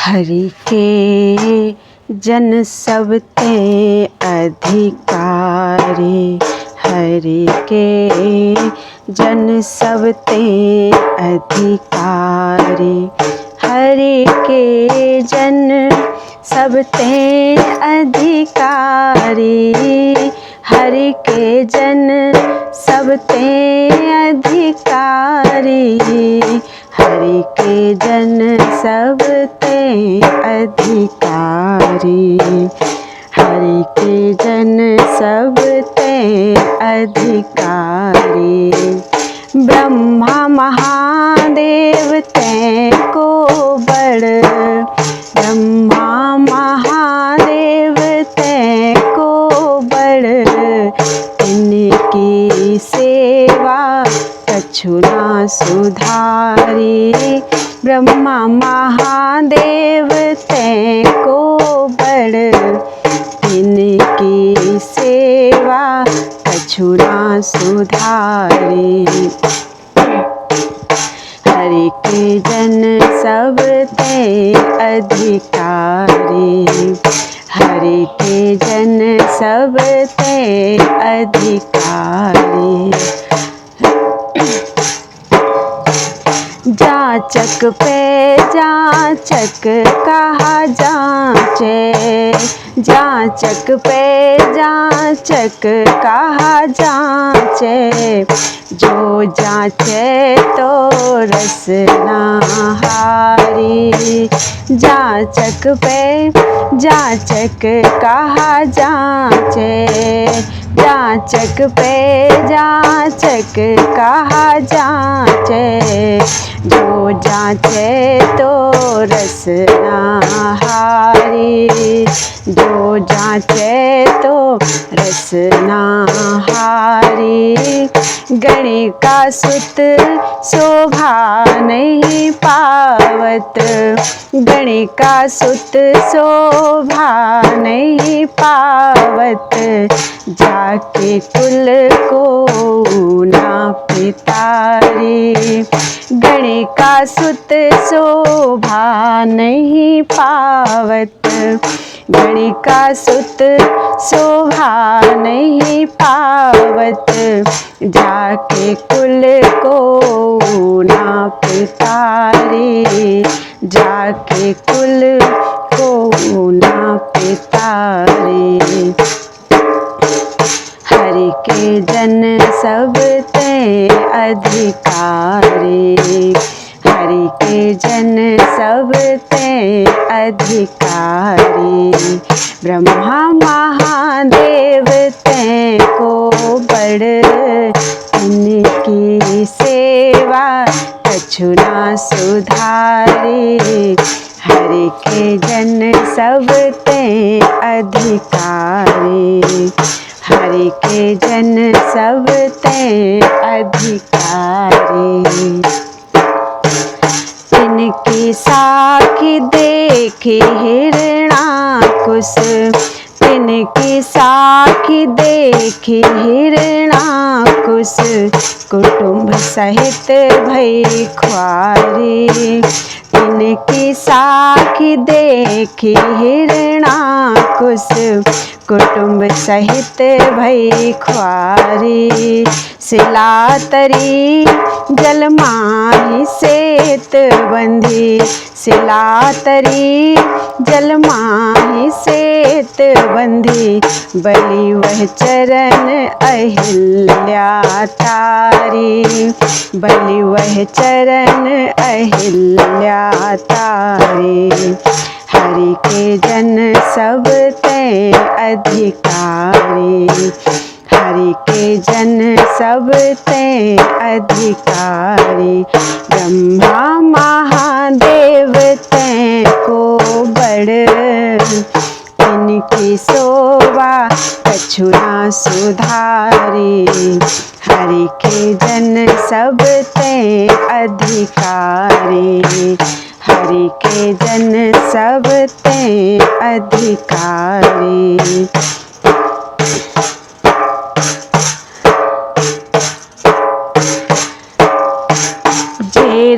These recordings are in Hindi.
हरि के जन सब ते अधिकारी, हरि के जन सब ते अधिकारी, हरि के जन सब ते अधिकारी, हरि के जन सब ते अधिकारी, हरि के जन सब ते अधिकारी, हरि के जन सब ते अधिकारी। ब्रह्मा महादेव ते को बड़, ब्रह्मा महादेव ते को बड़, इनकी सेवा कछु ना सुधारी। ब्रह्मा महादेव ते को बड़, इनकी सेवा कछु ना सुधारी। हरि के जन सब ते अधिकारी, हरि के जन सब ते अधिकारी। जाचक पे जाचक कहा जाचे, जाचक पे जाचक कहा जाचे, जो जाचे तो रसना हारी। जाचक पे जाचक कहा जाचे, जाचक पे जाचक कहा जाचे, जो जाचे तो रसना हारी, जो जाचे तो रसना हारी। गणिका सुत शोभा नहीं पावत, गणिका सुत शोभा नहीं पावत, जाके कुल को ना पितारी। गणिका सुत शोभा नहीं पावत, गणिका सुत शोभा नहीं पावत, जाके कुल को ना पितारी, जाके कुल को ना पितारी। हरि के जन सब ते अधिकारी, हरि के जन सब ते अधिकारी। ब्रह्मा महादेव ते को बड़, इनकी सेवा कछु ना सुधारी। हरि के जन सब ते अधिकारी, हरि के जन सब ते अधिकारी। इनकी साखी देखी हिरणाकुश, इनकी साखी देखी हिरणाकुश, कुटुंब सहित भई ख्वारी। इनकी साखी देखी हिरणाकुश, कुटुंब सहित भई ख्वारी। सिलातरी जलमाही सेत बंधी, सिलातरी जलमाही सेत बंधी, बलि वह चरण अहिल्या तारी, बलि वह चरण अहिल्या तारी। हरि के जन सब ते अधिकारी, हरि के जन सब ते अधिकारी। ब्रह्मा महादेव ते को बड़, इनकी शोभा कछु ना सुधारी। हरि के जन सब ते अधिकारी, हरि के जन सब ते अधिकारी।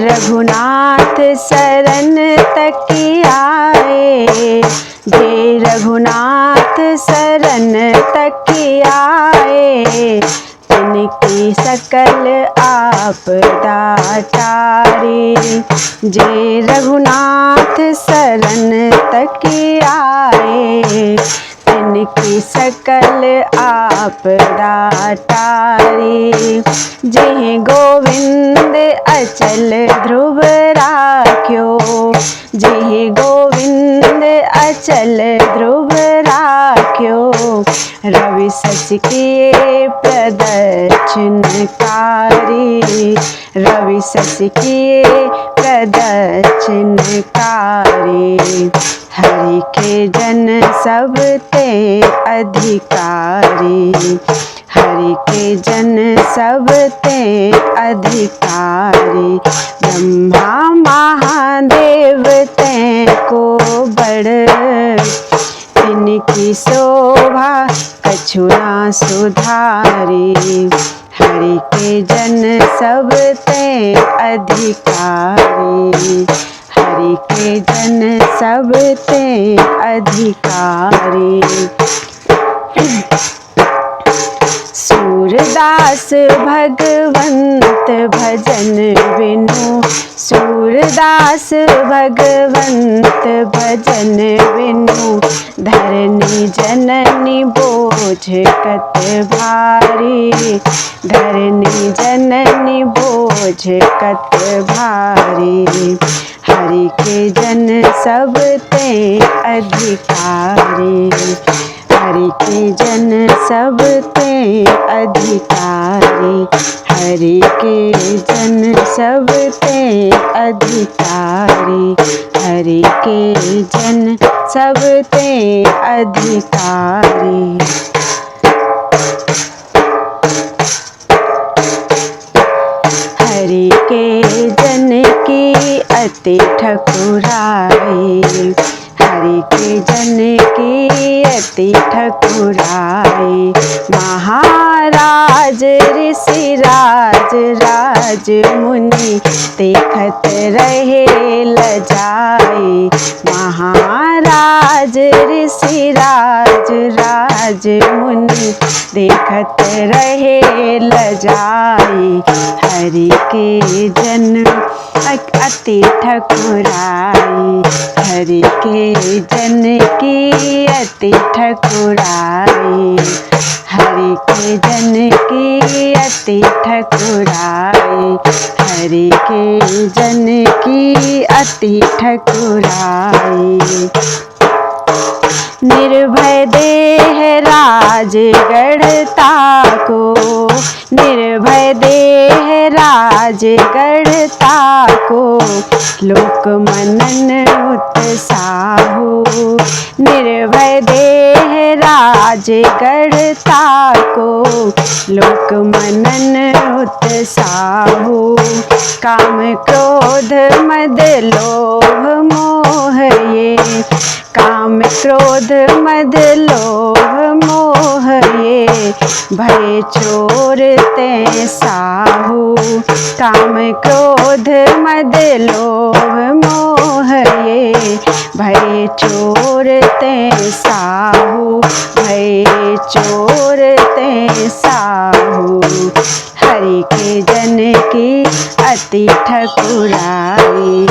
रघुनाथ सर शरण तक आए, जे रघुनाथ शरण तक आए, तिनकी सकल आपदा टारे। जे रघुनाथ शरण तक आए, तिनकी सकल आपदा टारे। जे गोविंद अचल ध्रुव राख्यो, जे गोविंद अचल ध्रुव राख्यो, रवि शश किए प्रदक्षिण कारी, रवि शश किए प्रदक्षिण कारी। हरि के जन सब ते अधिकारी, हरि के जन सब ते अधिकारी। ब्रह्मा महादेव ते को बड़, तिनकी शोभा कछु ना सुधारी। हरि के जन सब ते अधिकारी, हरि के जन सब ते अधिकारी। सूरदास भगवंत भजन बिनु, सूरदास भगवंत भजन बिनु, धरनी जननी बोझ कत भारी, धरनी जननी बोझ कत भारी। हरि के जन सब ते अधिकारी, हरि के जन सब ते अधिकारी, हरि के जन सब ते अधिकारी, हरि के जन सब ते अधिकारी। हरि के जन की अति ठकुराई, हरि के जन की अति ठकुराई। महाराज ऋषि राज राज मुनि, देखत रहे लजाई। महाराज ऋषि राज राज मुनि, देखत रहे लजाई। हरि के जन अति ठकुराई, हरि के जन की अति ठकुराई, हरि के जन की अति ठकुराई, हरि के जन की अति ठकुराई। निर्भय देह राज गढ़ता को, निर्भय देह राज गढ़ता को, लोक मनन उत्साहु। निर्भय देह राज गढ़ता को, लोक मनन उत्साहु। काम क्रोध मद लोभ मोह ये, काम क्रोध मद लोभ मोह ये, भय चोर ते साहू। काम क्रोध मद लोभ मोह ये, भय चोर ते साहू, भय चोर ते साहू। हरि के जन की अति ठकुराई,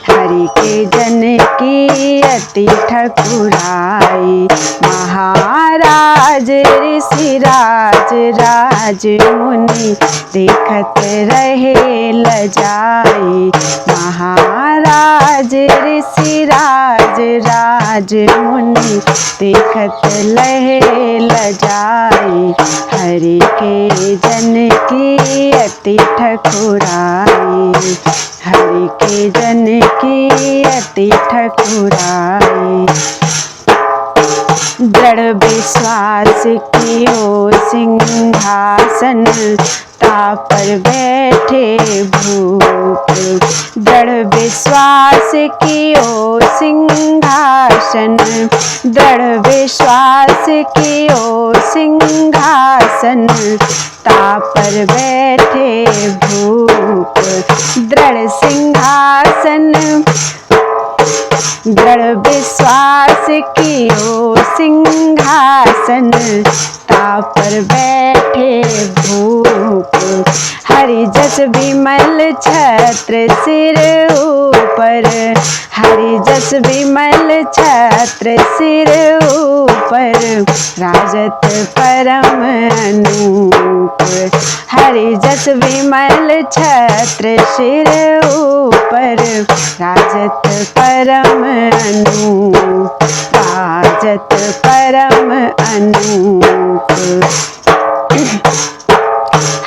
हरि के जन की अति ठकुराई। महाराज ऋषि राज राज मुनि, देखत रहे लजाई। महाराज ऋषि राज राज मुनि, देखत रहे लजाई। हरि के जन की अति ठकुराई, हरि के जन की अति ठकुराई। दृढ़ विश्वास कियो सिंहासन, तापर बैठे भूप। दृढ़ विश्वास कियो सिंहासन, दृढ़ विश्वास कियो सिंहासन, तापर बैठे भूप। दृढ़ सिंहासन, दृढ़ विश्वास कियो सिंहासन, तापर बैठे भूप। हरि जस विमल छत्र सिर ऊपर, हरि जस विमल छत्र सिर ऊपर, राजत परम अनूप। हरि जस विमल छत्र सिर ऊपर, राजत परम अनूप, राजत परम अनूप।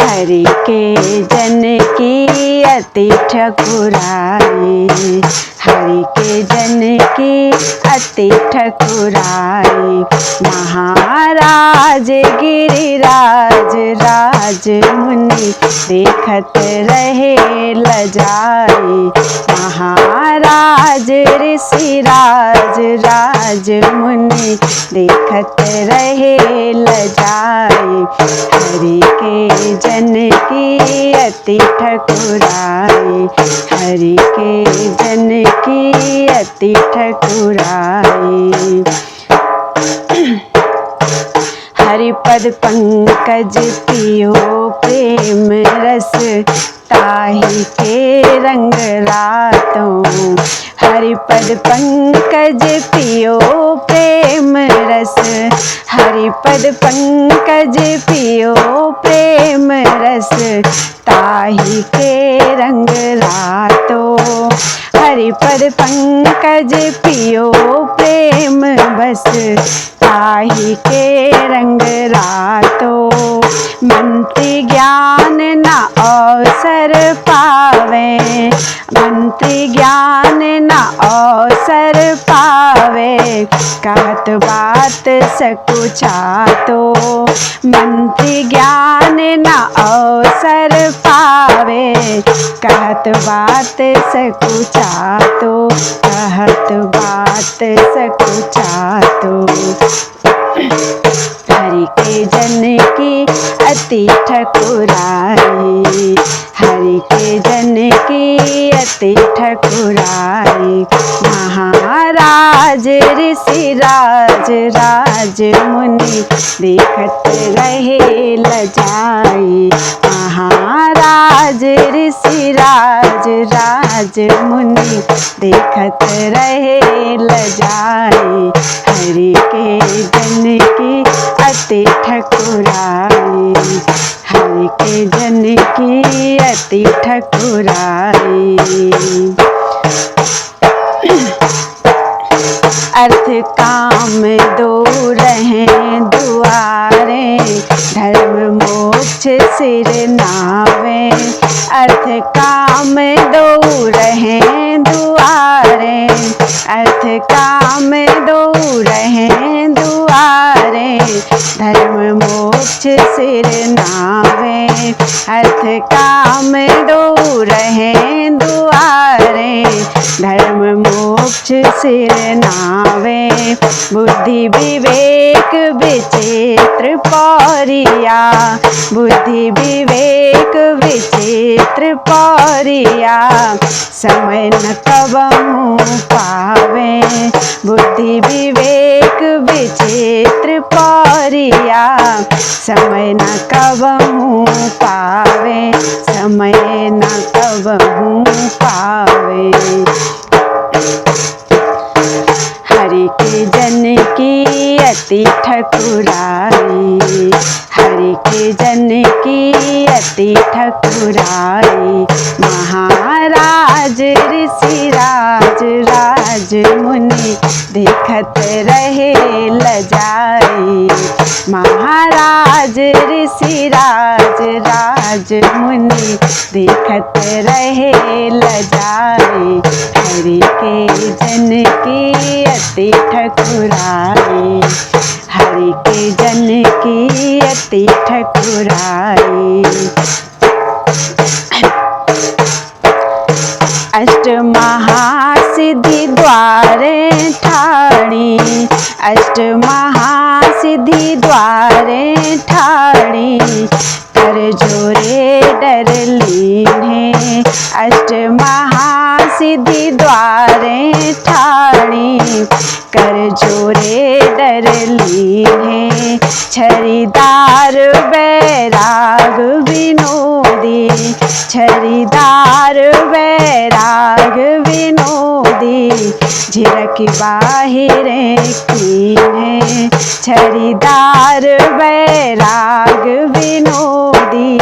हरि के जन की अति ठकुराई, हरि के जन की अति ठकुराई। महाराज गिरिराज राज मुनि, देखत रहे लजाई। महाराज ऋषिराज राज मुनि, देखत रहे लजाई। हरि के जन की अति ठकुराई, हरि के जन की अति ठकुराई। हरिपद पंकज पियो प्रेम रस, ताहि के रंग रातों। हरिपद पंकज पियो प्रेम रस, हरिपद पंकज पियो प्रेम रस, ताहि के रंग रातों। हरिपद पंकज पियो प्रेम बस, ताहि के रंग रातों। मंत्री ज्ञान न अवसर पावे, मंत्री ज्ञान न अवसर पावे, कहत बात सकुचातो। मंत्री ज्ञान न अवसर पावे, कहत बात सकुचातो, कहत बात सकुचातो। हरि के जन की अति ठकुराई, हरि के जन की अति ठकुराई। महाराज ऋषिराज राज मुनि, देखत रहे लजाई। महाराज ऋषिराज राज मुनि, देखत रहे लजाई। हरि के जन की अति ठकुराई, हरि के जन की अति ठकुराई। अर्थ काम दो रहें दुआरे, धर्म मोक्ष सिर नावे। अर्थ काम दो रहें दुआरे, अर्थ काम दो रहें दुआरे, धर्म मोक्ष सिर नावे। अर्थ काम दो रहें दुआरे, धर्म मोक्ष सिर नावे। बुद्धि विवेक विचित्र पौरिया, बुद्धि विवेक विचित्र पौरिया, समय न कबहू पावे। बुद्धि विवेक विचित्र पौरिया, समय न कबहू पावे, समय न कबहू पावे। हरि के जन की अति ठकुराई, हरि के जन की अति ठकुराई। महाराज ऋषिराज राज मुनि, देखत रहे लजाई। महाराज ऋषिराज राज मुनि, देखत रहे लजाई। हरि के जन की अति ठकुराई। हरि के जन की अति ठकुराई। अष्ट महासिद्धि द्वारे ठाणी, अष्ट महासिद्धि द्वारे ठाणी, कर जोरे डर लीन्हे। अष्ट महासिद्धि द्वारे ठाणी, कर जोरे डर लीन्हे। छरीदार बैराग विनोदी, छरीदार बैराग विनोदी, झिरक बाहिरे कीन्हे। छरीदार बैराग विनोदी,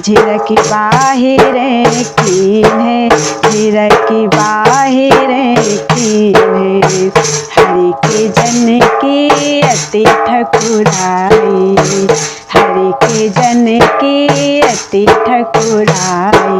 झिरक बाहिरे कीन्हे, झिरक बाहिरे कीन्हे। हरि के जन की अति ठकुराई, हरि के जन की अति ठकुराई।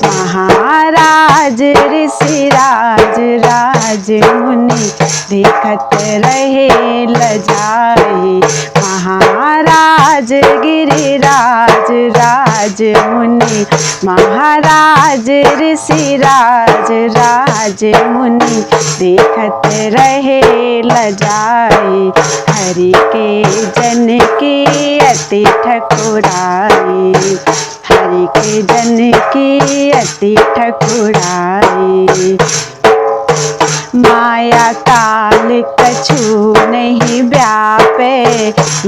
महाराज ऋषिराज राज मुनि, देखत रहे लजाई। महाराज गिरिराज राज मुनि, महाराज ऋषिराज राज मुनि, देखत रहे लजाई। हरि के जन की अति ठकुराई, हरि के जन की अति ठकुराई। माया काल कछु नहीं व्यापे,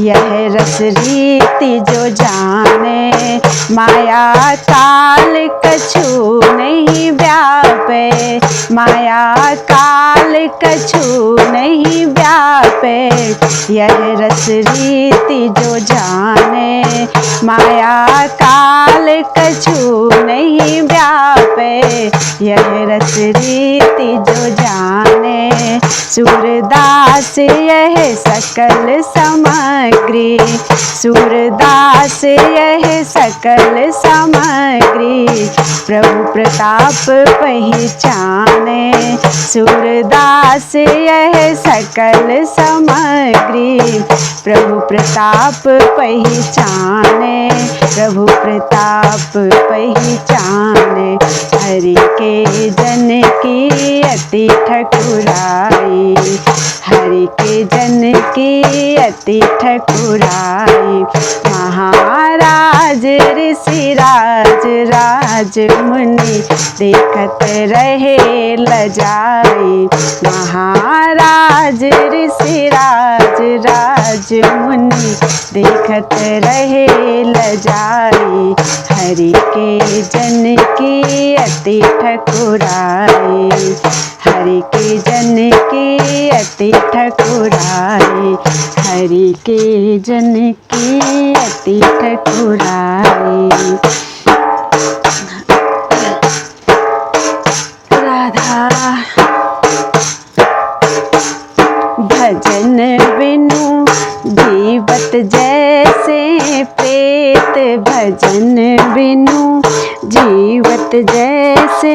यह रस रीति जो जाने। माया काल कछु नहीं व्यापे, माया काल कछु नहीं व्यापे, यह रस रीति जो जाने। माया काल कछु नहीं व्यापे, यह रस रीति जो जाने। सूरदास यह सकल सामग्री, सूरदास यह सकल सामग्री, प्रभु प्रताप पहचाने। सूरदास यह सकल सामग्री, प्रभु प्रताप पहचाने, प्रभु प्रताप पहचाने। हरि के जन की अति ठकुराई, हरि के जन की अति ठकुराई। महाराज ऋषिराज राज मुनि, देखत रहे लजाई। महाराज ऋषिराज राज मुनि, देखत रहे लजाई। हरि के जन की अति ठकुराई, हरि के जन की अति ठकुराई, हरि के जन की अति ठकुराई। राधा भजन बिनु जीवत जैसे प्रेत, भजन बिनु जीवत जैसे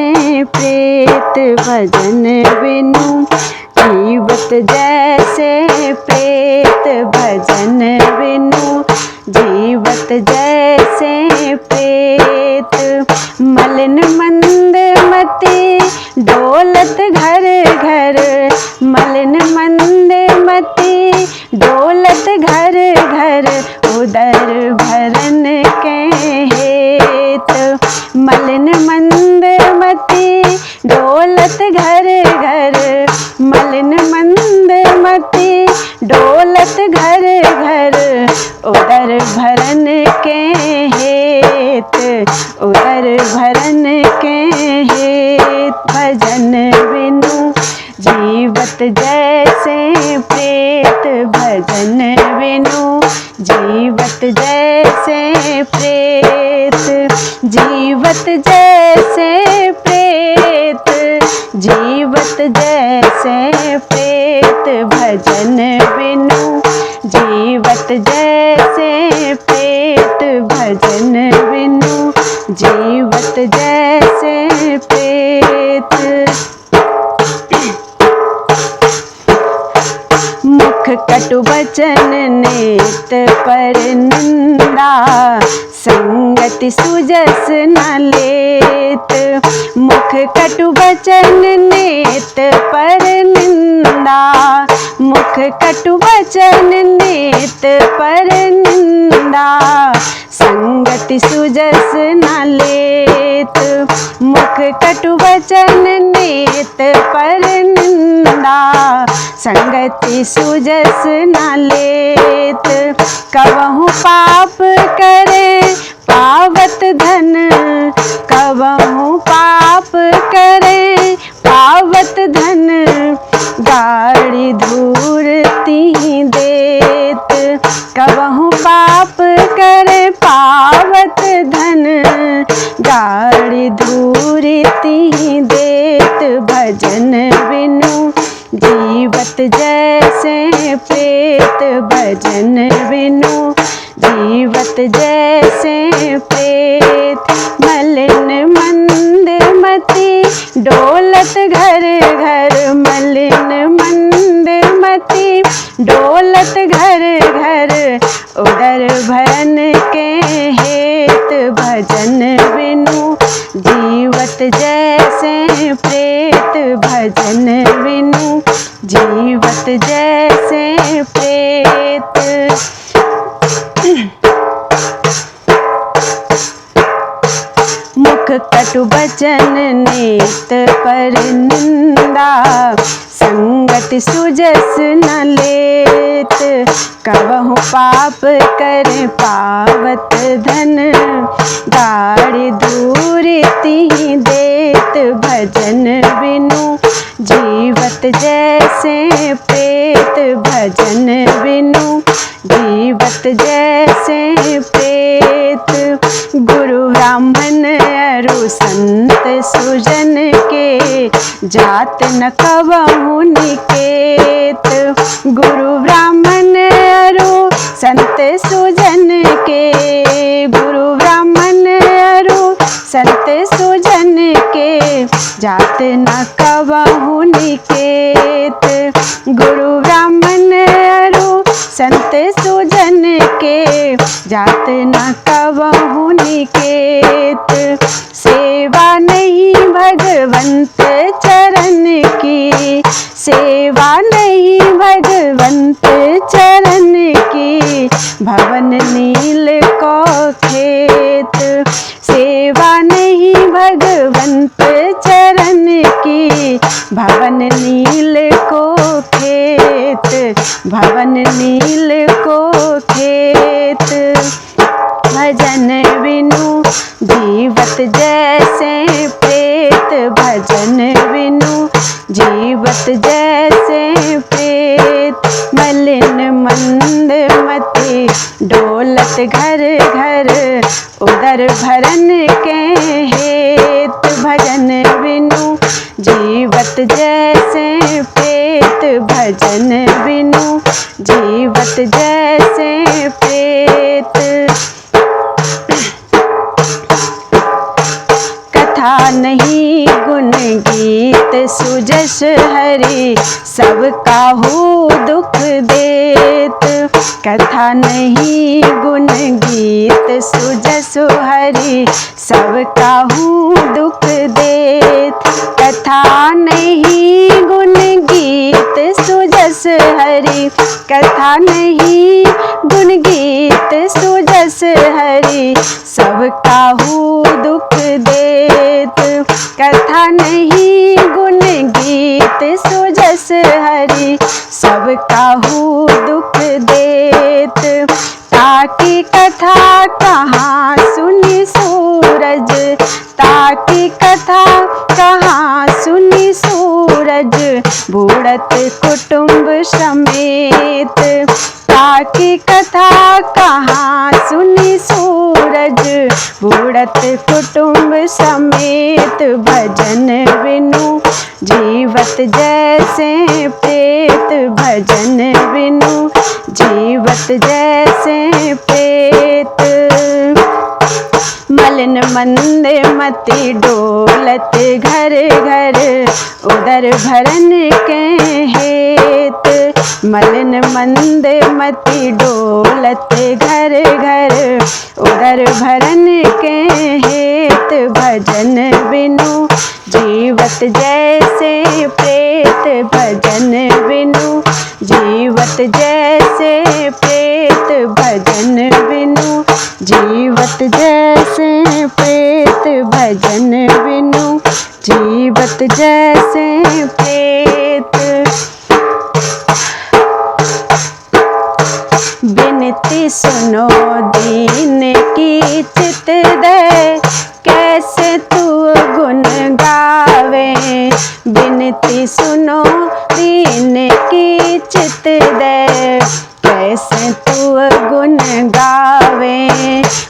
प्रेत, भजन बिनु जीवत जैसे प्रेत, भजन बिनु जीवत जैसे प्रेत। मलिन मंद मति डोलत घर घर, मलिन मंद मति डोलत घर घर, उदर भरन के हेत। मलिन मंद मति डोलत घर घर, मलिन मंद मति डोलत घर घर, उदर भरन के हेत, उदर भरन के हेत। भजन बिनु जीवत जैसे प्रेत, भजन बिनु जीवत जैसे प्रेत, जीवत जैसे प्रेत, जीवत जैसे प्रेत। भजन बिनु जीवत जैसे प्रेत, भजन बिनु जीवत जैसे प्रेत। मुख मुख कटु बचन नेत पर निंदा, संगति सुजस न लेत। मुख कटु बचन नेत पर निंदा, मुख कटु बचन नेत पर निंदा, संगति सुजस न लेत। मुख कटु बचन नेत पर निंदा, संगति सुजस न लेत। कबहु पाप करे पावत धन, कबहु पाप करे पावत धन, गाड़ी धूर तिहि देत। कबहु पाप करे पावत धन, गाड़ी धूर तिहि देत। भजन बिनु जीवत जैसे प्रेत, भजन बिनु जीवत जैसे प्रेत। मलिन मंद मति डोलत घर घर, मलिन मंद मति डोलत घर घर, उदर भरन के हेत। भजन बिनु जीवत जैसे प्रेत, भजन बिनु जीवत जैसे प्रेत। मुख कटु बचन नेत पर निंदा, संगति सुजस न लेत। कबहु पाप करे पावत धन, गाड़ी दूर तिहि देत। भजन बिनु जीवत जैसे प्रेत, भजन बिनु जीवत जैसे प्रेत। गुरु ब्राह्मण अरु संत सुजन के, जात न कबहु निकेत। गुरु ब्राह्मण अरु संत सुजन के, गुरु ब्राह्मण अरु संत सुजन के, जात न कबहु निकेत। गुरु ब्राह्मण अरु संत सुजन के, जात न कबहु निकेत। सेवा नहीं भगवंत चरण की, सेवा नहीं भगवंत चरण की, भवन नील को खेत। सेवा नहीं भगवंत चरण की, भवन नील को खेत, भवन नील को खेत। भजन बिनु जीवत जैसे प्रेत, भजन बिनु जीवत जैसे प्रेत। मलिन मंद मति डोलत घर घर, उदर भरन के हेत। भजन बिनु जीवत जैसे प्रेत, भजन बिनु जीवत जैसे प्रेत। कथा नहीं गुण गीत सुजस हरि, सब काहू दुख देत। कथा नहीं गुण गीत सुजस हरि, सब काहू दुख देत। कथा नहीं गुण गीत सुजस हरि, कथा नहीं गुण गीत सुजस हरि, सब काहू दुख देत। कथा नहीं गुण गीत सुजस हरि, सब काहू दुख देत। ताकि कथा कहाँ सुनी सूरज, ताकि कथा कहाँ सुनी सूरज, बूढ़त कुटुंब समेत। ताकि कथा कहाँ सुनी सूरज, बूढ़त कुटुंब समेत। भजन बिनु जीवत जैसे प्रेत, भजन बिनु जीवत जैसे प्रेत। मलिन मंद मति डोलत घर घर, उदर भरन के हेत। मलिन मंद मति डोलत घर घर, उदर भरन के हेत भजन बिनु, जीवत जैसे प्रेत भजन बिनु, जीवत जैसे प्रेत भजन बिनु, जीवत जैसे प्रेत भजन बिनु, जीवत जैसे प्रेत। बिनती सुनो दीन की चित दे, कैसे तू गुण गावे, बिनती सुनो दीन की चित दे, कैसे तू गुण गावे,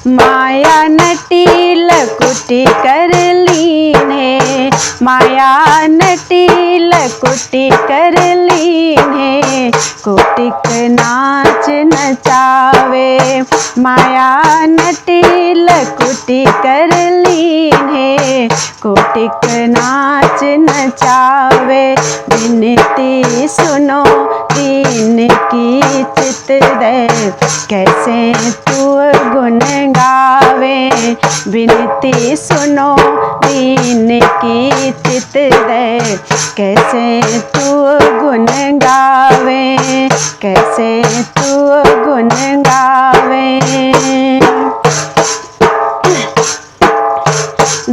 माया नटी लकुटी कर लीने, माया नटी लकुटी कर लीने, कोटिक नाच नचावे, माया नटी लकुटी कर लीने, कोटिक नाच नचावे, बिनती सुनो दीन की चित दे, कैसे तू गुण गावे, बिनती सुनो दीन की चित दे, कैसे तू गुण गावे, कैसे तू गुण गावे।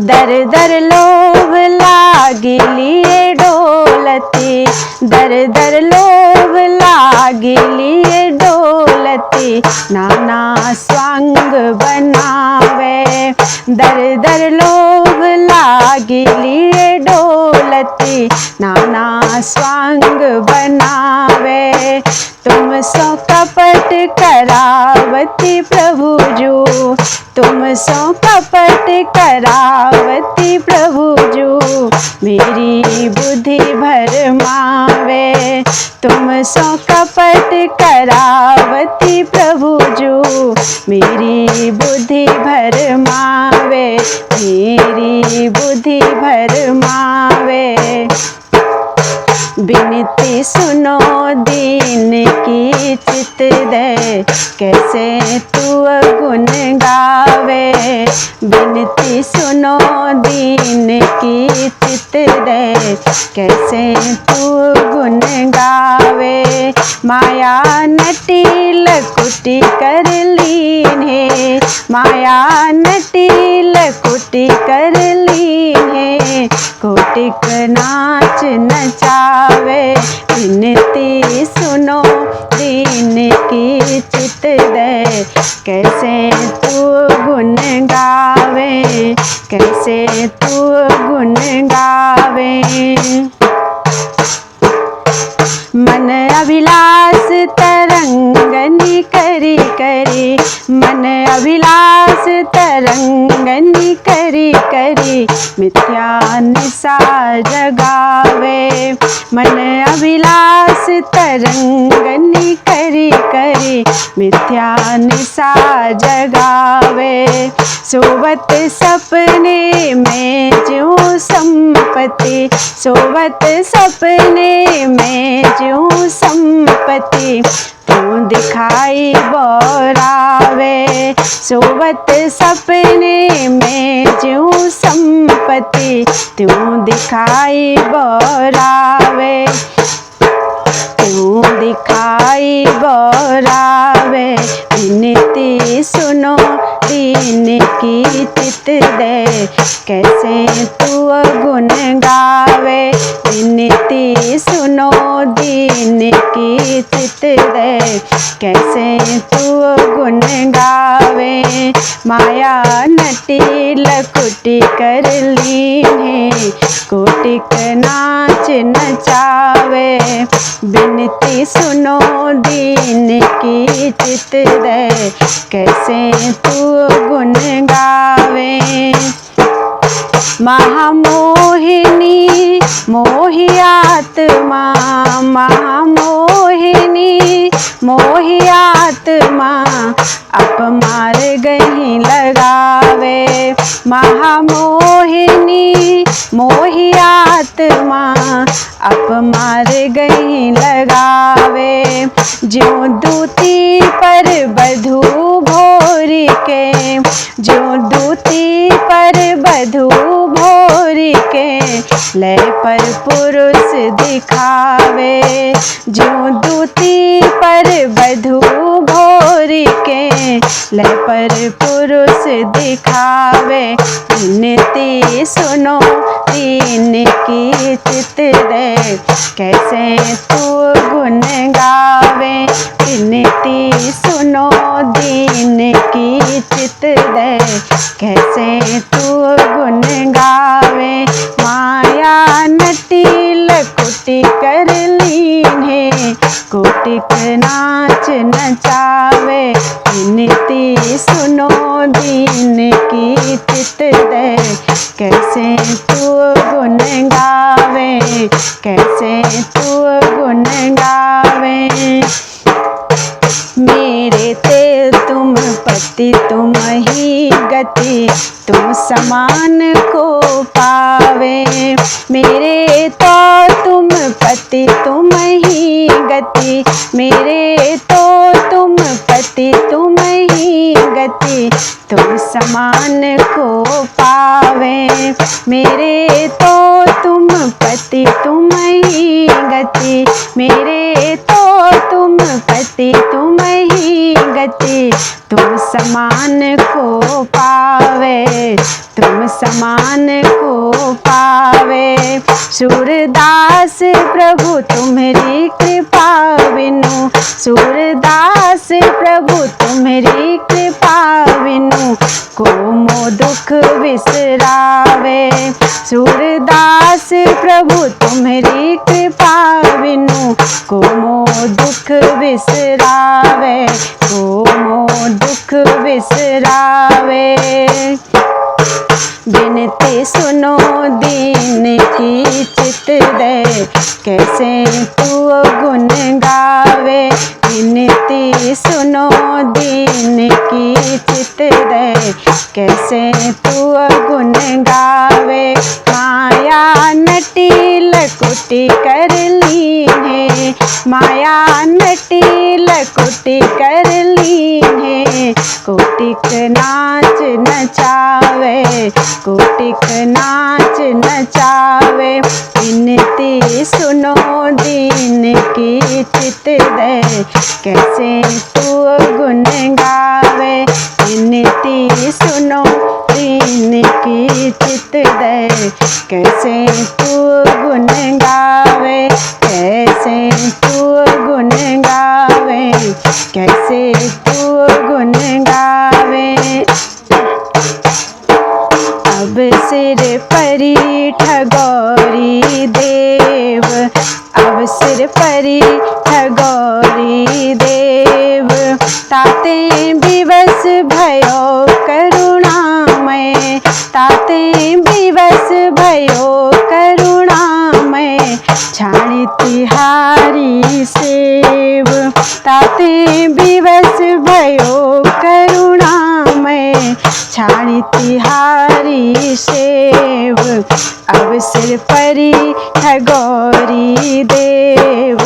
दर दर लोभ लागी लिए डोलती, दर दर लोभ लागी लिए डोलती, नाना स्वांग बनावे, दर दर लोभ लागी लिए डोलती, नाना स्वांग बनावे, तुम सो कपट करावती प्रभु जू, तुम सो कपट करावती प्रभु जू, मेरी बुद्धि भरमावे, तुम सो कपट करावती प्रभु जू, मेरी बुद्धि भरमावे, मेरी बुद्धि भरमावे, बिनती सुनो दीन की चित दे, कैसे तू गुण गावे, बिनती सुनो दीन की चित दे, कैसे तू गुण गावे, माया नटी लकुटी कर लीने, माया नटी लकुटी कर लीने, कोटिक नाच नचावे, बिनती सुनो दीन की चित दे, कैसे तू गुण गावे, कैसे तू गुण गावे। मन अभिलाष तरंगनी करी करी, मन अभिलाष तरंगनी करी करी, मिथ्या निशा जगावे, मन अभिलाष तरंगनी करी करी, मिथ्या निशा जगावे, सोवत सपने में ज्यों संपत्ति, सोवत सपने में ज्यों संपत्ति, तू दिखाई बोरावे, सोवत सपने में ज्यों संपत्ति, तू दिखाई बोरावे, तू दिखाई बोरावे, बिनती सुनो दीन की चित दे, कैसे तू गुण गावे, बिनती सुनो दीन की चित दे, कैसे तू गुण गावे, माया नटी लकुटी कर लीने, कोटिक नाच नचावे, बिनती सुनो दीन की चित दे, कैसे तू गुण गावे। महामोहिनी मोहि आत्मा, महामोहिनी मोहि आत्मा, अपमार गही लगावे, महामोहिनी मोहि आत्मा, अप मार गई लगावे। ज्यों दूती पर बधू भोरी के, ज्यों दूती पर बधू भोरी के, लय पर पुरुष दिखावे। ज्यों दूती पर बधू भोरी के, लय पर पुरुष दिखावे। विनती सुनो दीन की चित दे, कैसे तू गुण गावे। विनती सुनो दीन की चित दे, कैसे तू गुण गावे। माया नटी लकुटी कर लीन्हे, कोटिक नाच नचावे। विनती सुनो दीन की चित दे, कैसे तू गुण गावे, कैसे तू गुण गावे। मेरे ते तुम पति तुम ही गति, तुम समान को पावे। मेरे तो तुम पति तुम ही गति, मेरे तो तुम पति तुम ही गति, तुम समान को पावे। मेरे तो तुम पति तुम ही गति, मेरे तो तुम पति तुम ही गति, तुम समान को पावे, तुम समान को पावे। सूरदास प्रभु तुम्हारी कृपा बिनु, सूरदास प्रभु तुम्हारी कृपा बिनु, को मो दुख बिसरावे। सूरदास प्रभु तुम्हारी कृपा बिनु, को मो दुख बिसरावे, को मो दुख बिसरावे। विनती सुनो दीन की चित दे, कैसे तू गुण गावे। विनती सुनो दीन की चित दे, कैसे तू गुण गावे। माया नटी लकुटी कर लीन्हे, माया नटी लकुटी कर लीन्हे, कोटिक नाच नचावे, कोटिक नाच नचावे। विनती सुनो दीन की चित दे, कैसे तू गुण गावे। विनती सुनो दीन की चित दे, कैसे तू गुण गावे, कैसे तू गुण गावे, कैसे तू गुण गावे। अब सिर परी ठगोरी देव, अब सिर परी ठगोरी देव, ताते विवश भयो करुणामय, ताते विवश भयो करुणामय, छाणी तिहारी सेव, ताते विवश भयो करुणामय, छाणी तिहारी सेव। अब सिर परी ठगोरी देव,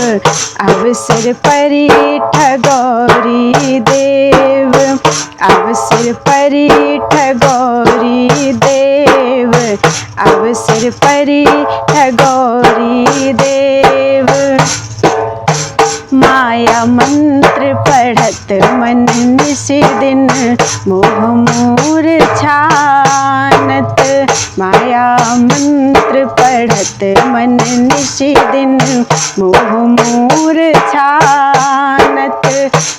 अब सिर परी ठगोरी देव, अब सिर परी ठगोरी देव, अब सिर परी ठगोरी देव। माया मंत्र पढ़त मन निस दिन, मोह मूर्छानत। माया मंत्र पढ़त मन निस दिन, मोह मूर्छानत।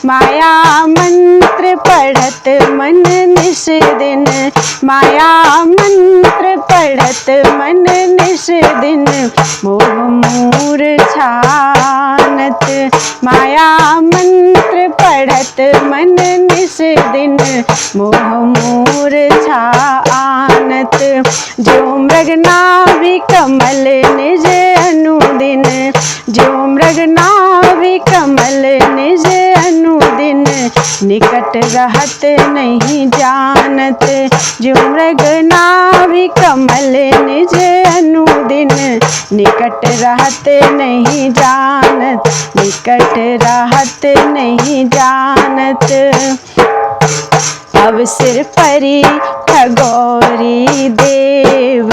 माया मंत्र पढ़त मन निस दिन, माया मंत्र पढ़त मन निस दिन, मोह मूर्छानत। माया मंत्र पढ़त मन निस दिन, मोह मूर्छा आनत। जो मृगनाभि कमल निज अनुदिन, जो मृगनाभि कमल निज अनुदिन, निकट रहत नहीं जानत। जो मृगनाभि कमल निज अनुदिन, निकट रहत नहीं जानत, निकट रहत नहीं जानत। अवसर परी ठगोरी देव,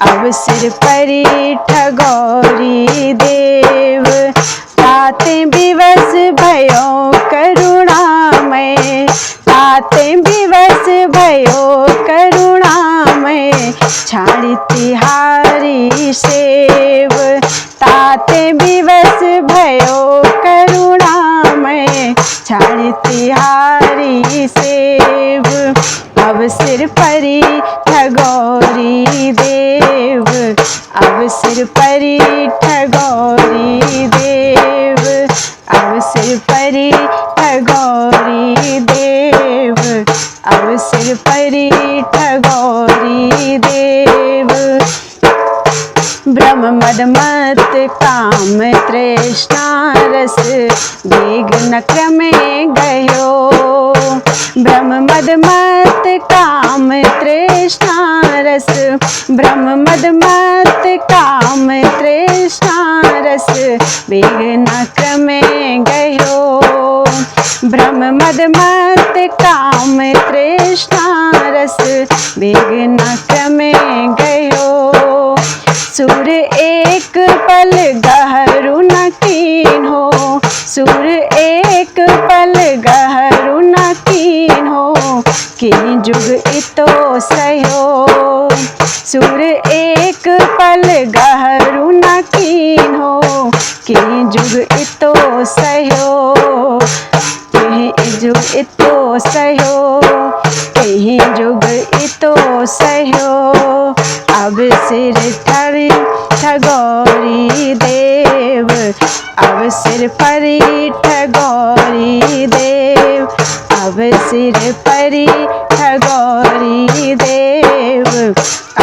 अवसर परी ठगोरी देव। ताते विवश भयो करुणामय, ताते विवश भयो करुणामय। छाड़ी तिहारी सेव, ताते विवश भयो करुणामय। छाड़ी तिहारी सेव। अवसर परी ठगोरी देव, अवसर परी ठगोरी देव, अवसर परी ठगोरी देव, अवसर परी ठगोरी देव। ब्रह्म मद मत काम तृष्णा रस, वेग न क्रमे गयो। ब्रह्म मद मत काम तृष्णा रस, ब्रह्म मद मत काम तृष्णा रस। वेग न क्रमे गयो, ब्रह्म मद मत काम तृष्णा रस। वेग न क्रमे गयो। सुर एक पल गहरू न कीन्हो, सुर एक पल गहरू न कीन्हो। कि जुग इतो सयो, सुर एक पल गहरू न कीन्हो। कि जुग इतो सयो, कहीं जुग इतो सयो, कहीं जुग इतो सयो। अवसर ठरी ठगोरी देव, अवसर परी ठगोरी देव, अवसर परी ठगोरी देव,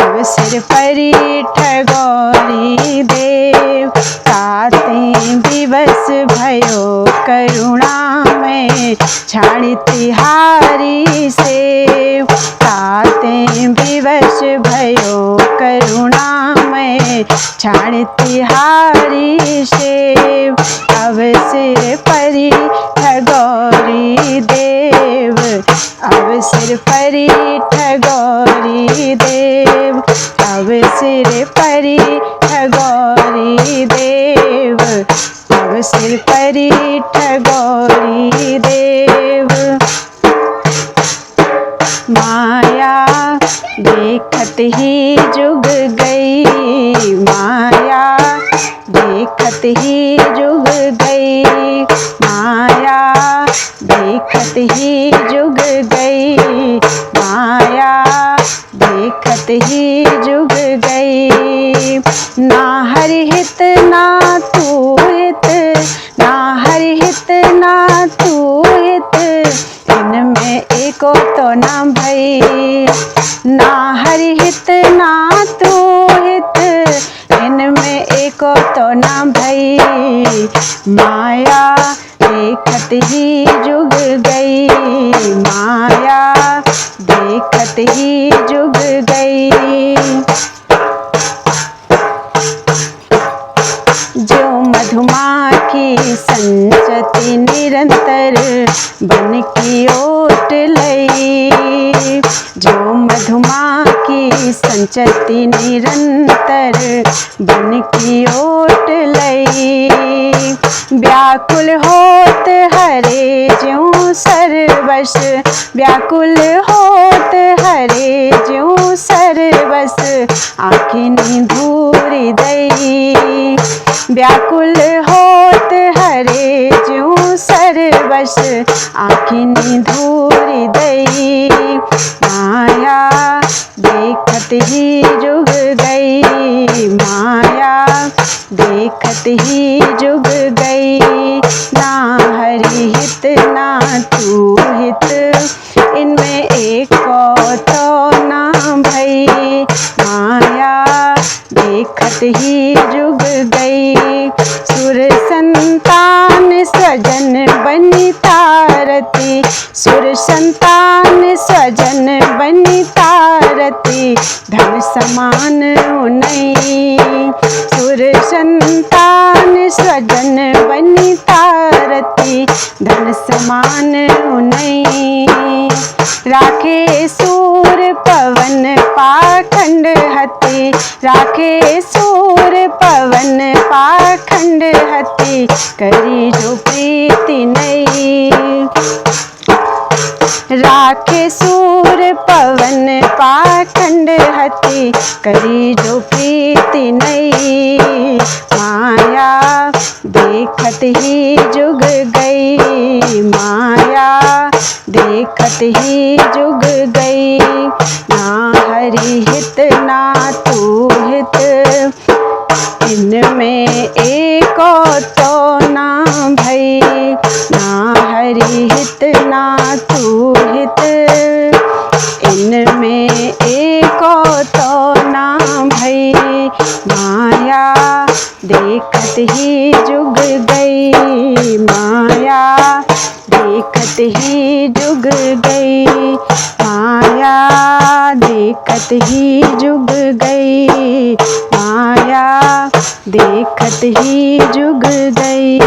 अवसर परी ठगोरी देव। ताते विवश भयो करुणामय, छाड़ी तिहारी सेव। ताते विवश भयो करुणामय, छाड़ी तिहारी सेव। अवसर परी ठगोरी देव, अवसर परी ठगोरी देव, अवसर परी ठगोरी देव, अवसर परी ठगोरी देव। माया देखत ही जुग गई, माया देखत ही जुग गई, माया देखत ही जुग गई, माया देखत ही जुग गई। ना हरि हित ना तू हित, ना हरि हित ना तू हित। इनमें एको तो ना भई, ना हरि हित ना तू हित। इनमें एको तो ना भई। माया देखत ही जुग गई, माया देखत ही जुग गई। जो मधुमाखी संचती निरंतर, बन की ओट लई। जो मधुमाखी संचती निरंतर, बन की ओट लई। व्याकुल होत हरे ज्यों सरवश, व्याकुल होत हरे ज्यों सरवश। आँखिनी धूरी दई, व्याकुल होत हरे ज्यों सरवश। आँखिनी धूरी दई। माया देखत ही जुग गई, माया देखत ही जुग गई। ना हरि हित ना तू हित, इनमें एको तो ना भई। माया देखत ही जुग गई। सुर संतान स्वजन बनी तारती, सुर संतान स्वजन बनी तारती। हति धन समान नहीं। सुर संतान स्वजन वनिता रति धन समान नहीं। राखे सूर पवन पाखंड हति राखे सूर पवन पाखंड हति करी जो प्रीति नहीं। राखे सूर पवन पाखंड हति करी जो प्रीति नहीं। माया देखत ही जुग गई माया देखत ही जुग गई। ना हरि हित ना तू हित इनमें एको तो ना भई। ना हरि हित ना तू हित इनमें एको तो ना भई। माया देखत ही जुग गई माया देखत ही जुग गई। माया देखत ही जुग गई माया देखत ही जुग गई।